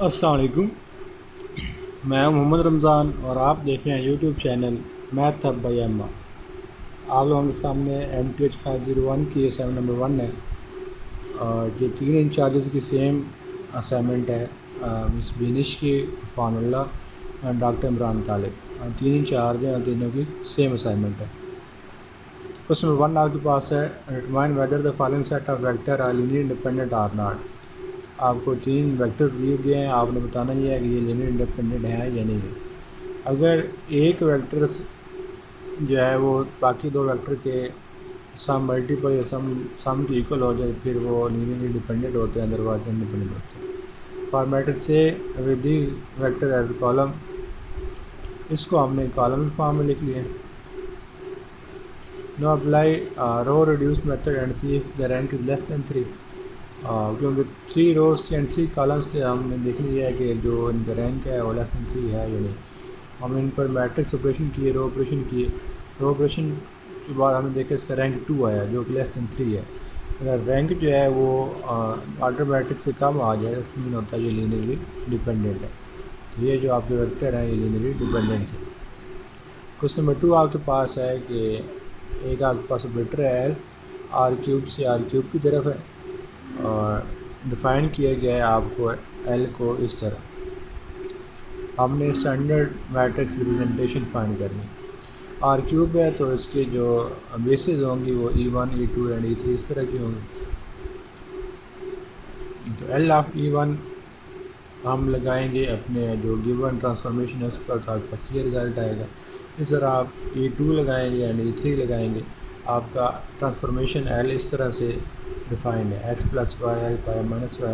السلام علیکم، میں ہوں محمد رمضان اور آپ دیکھ رہے ہیں YouTube channel Math Hub by Emma. آپ لوگوں کے سامنے MTH 501 کی اسائنمنٹ نمبر 1 ہے اور یہ 3 انچارجز کی سیم اسائنمنٹ ہے، مس بینش کی، عرفان اللہ اور ڈاکٹر عمران طالب، 3 انچارج ہیں اور تینوں کی سیم اسائنمنٹ ہے۔ کوسچن نمبر 1 آپ کے پاس ہے، determine whether the following set of vector are linear independent or not. آپ کو 3 ویکٹرز دیے گئے ہیں، آپ نے بتانا یہ ہے کہ یہ لینئر انڈیپینڈنٹ ہے یا نہیں ہے۔ اگر ایک ویکٹر جو ہے وہ باقی 2 ویکٹر کے سم ملٹیپل یا سم کی ایکول ہو جائے پھر وہ لینئرلی ڈیپینڈنٹ ہوتے ہیں، ادروائز انڈیپینڈنٹ ہوتے ہیں۔ فارمیٹڈ سے with these vector as column, اس کو ہم نے کالم فارم میں لکھ لیا۔ Now apply row reduce method and see if the rank is less than 3۔ کیونکہ 3 روز تھے اینڈ 3 کالمس سے ہم نے دیکھ لیا ہے کہ جو ان کا رینک ہے وہ لیس دین 3 ہے یا نہیں۔ ہم ان پر میٹرکس آپریشن کیے، رو آپریشن کیے، رو آپریشن کے بعد ہم نے دیکھا اس کا رینک 2 آیا جو کہ لیس دین 3 ہے۔ اگر رینک جو ہے وہ آرڈر میٹرکس سے کم آ جائے اس مین ہوتا ہے یہ لینئرلی ڈیپینڈنٹ ہے۔ تو یہ جو آپ کے ویکٹر ہیں یہ لینئرلی ڈیپینڈنٹ ہے۔ کوسچن نمبر 2 آپ کے پاس ہے کہ ایک آپ کے پاس آپریٹر ہے ایل R³ سے R³ کی طرف ہے اور ڈیفائن کیا گیا ہے آپ کو ایل کو اس طرح۔ ہم نے اسٹینڈرڈ میٹرکس ریپرزنٹیشن فائنڈ کرنی۔ R³ ہے تو اس کے جو بیسز ہوں گی وہ E1 E2 اینڈ E3 اس طرح کی ہوں گی۔ تو ایل آف E1 ہم لگائیں گے اپنے جو گیون ٹرانسفارمیشن ہے اس پر، تو آپ کے پاس یہ رزلٹ آئے گا۔ اس طرح آپ E2 لگائیں گے اینڈ E3 لگائیں گے، آپ کا ٹرانسفارمیشن ایل اس طرح سے ڈیفائن ہے x + y y - y۔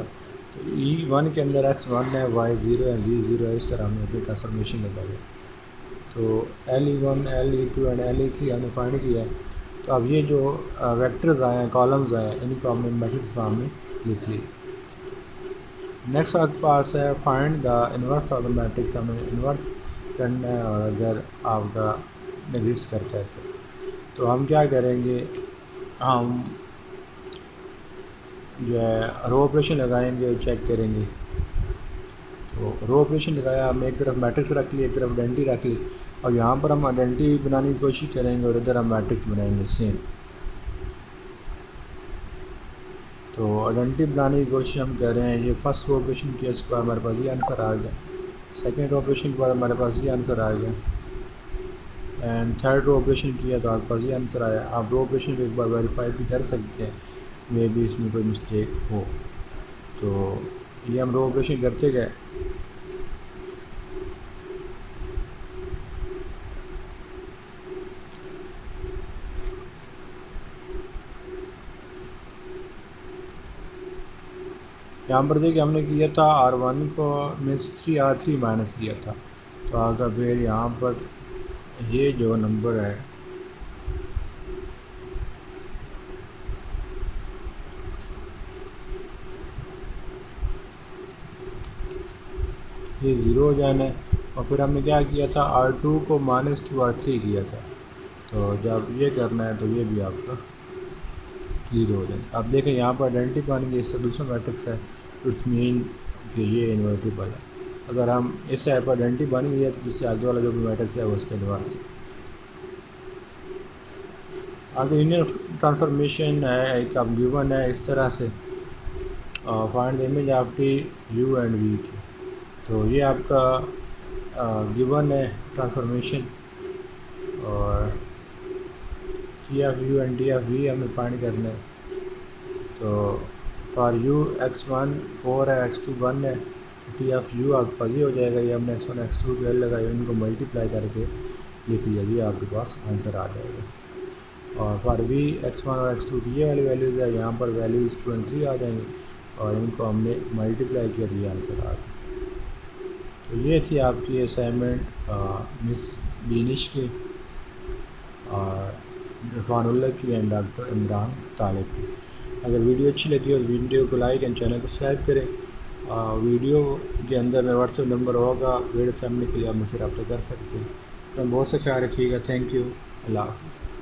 تو E1 کے اندر x1 ہے، y0 ہے، z0 ہے، اس طرح ہم نے اپنی ٹرانسفارمیشن لگائی ہے۔ تو LE1 LE2 اینڈ LE3 ہم نے فائنڈ کیا ہے۔ تو اب یہ جو ویکٹرز آئے ہیں، کالمز آئے ہیں، ان کو ہم نے میٹرکس فارم میں لکھ لی۔ نیکسٹ آپ کے پاس ہے find the inverse of the matrix, ہمیں انورس کرنا ہے اور اگر آپ کا ایگزسٹ کرتا ہے تو ہم کیا کریں گے، ہم جو ہے رو آپریشن لگائیں گے اور چیک کریں گے۔ تو رو آپریشن لگایا، ہم ایک طرف میٹرکس رکھ لی، ایک طرف آئیڈینٹی رکھ لی، اور یہاں پر ہم آئیڈینٹی بنانے کی کوشش کریں گے اور ادھر ہم میٹرکس بنائیں گے سیم۔ تو آئیڈینٹی بنانے کی کوشش ہم کر رہے ہیں، یہ فرسٹ رو آپریشن کیا، اس پر ہمارے پاس یہ آنسر آ گیا۔ سیکنڈ رو آپریشن کے بعد ہمارے پاس یہ آنسر آ گیا، اینڈ تھرڈ رو آپریشن کیا تو آپ کے پاس یہ آنسر آیا۔ آپ رو آپریشن کو ایک بار ویریفائی بھی کر سکتے ہیں، مے بی اس میں کوئی مسٹیک ہو۔ تو یہ ہم رو آپریشن کرتے گئے۔ یہاں پر دیکھیں ہم نے کیا تھا R1 کو میں سے 3 R3 مائنس کیا تھا، تو آگا پھر یہاں پر یہ جو نمبر ہے یہ 0 ہو جانا ہے، اور پھر ہم نے کیا کیا تھا R2 کو -2 R3 کیا تھا، تو جب یہ کرنا ہے تو یہ بھی آپ کا 0 ہو جائے۔ اب دیکھیں یہاں پر آئیڈینٹی بن گئی، اس سے دوسرا میٹرکس ہے، تو اس مین کہ یہ انورٹیبل ہے۔ اگر ہم اس سائڈ پر آئیڈینٹی بن گئی ہے تو جس سے آگے والا جو بھی میٹرکس ہے وہ اس کے انورس ہے۔ آگے لینئر ٹرانسفارمیشن ہے، ایک اب گیون ہے اس طرح سے، find the image of T U and V کی۔ تو یہ آپ کا گیون ہے ٹرانسفارمیشن، اور T of U and T of V ہمیں فائنڈ کرنا ہے۔ تو فار یو x1 4 ہے، x2 1 ہے، ٹی آف یو آپ کے پاس یہ ہو جائے گا، یہ ہم نے x1 x2 کے ایل لگائی، ان کو ملٹیپلائی کر کے لکھ لیا، یہ آپ کے پاس آنسر آ جائے گا۔ اور فار وی x1 اور x2 کی یہ والی ویلیوز ہے، یہاں پر ویلیوز 2 اور 3 آ جائیں گی، اور ان کو ہم نے ملٹیپلائی کیا تو یہ آنسر آ گیا۔ تو یہ تھی آپ کی اسائنمنٹ مس بینش کی اور عرفان اللہ کی اینڈ ڈاکٹر عمران طالب کی۔ اگر ویڈیو اچھی لگی ہو تو ویڈیو کو لائک اینڈ چینل کو سبسکرائب کریں۔ ویڈیو کے اندر میرا واٹس ایپ نمبر ہوگا، ویڈیو سامنے کے لیے آپ مجھ سے رابطہ کر سکتے ہیں۔ بہت سا خیال رکھیے گا، تھینک یو، اللہ حافظ۔